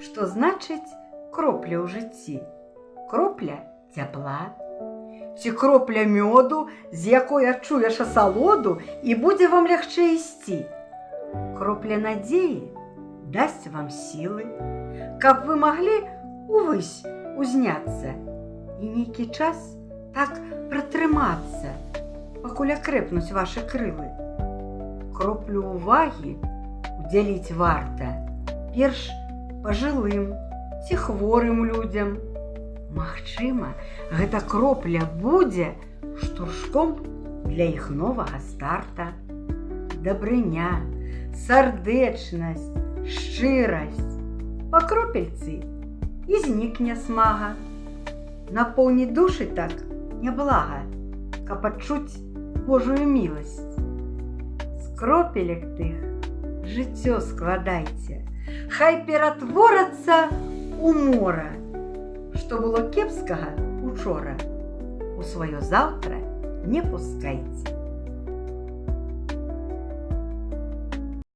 Што значыць кропля ў жыцці? Кропля цяпла. Ці кропля мёду, з якой адчуеш асалоду і будзе вам лягчэй ісці? Кропля надзеі дасць вам сілы, каб вы маглі увысь узняцца і нейкі час так пратрымацца, пакуль акрэпнуць вашы крылы. Кроплю увагі удзяліць варта перш пажылым ці хворым людзям. Магчыма, гэта кропля будзе штуршком для іх новага старта. Дабрыня, сардэчнасць, шчырасць. Па кропельцы і знікне смага. Напоўніць душы так няблага, каб адчуць Божую міласць. З кропелек тых жыццё складайце, хай ператворацца ў мора. Што было кепскага учора, у сваё заўтра не пускайце.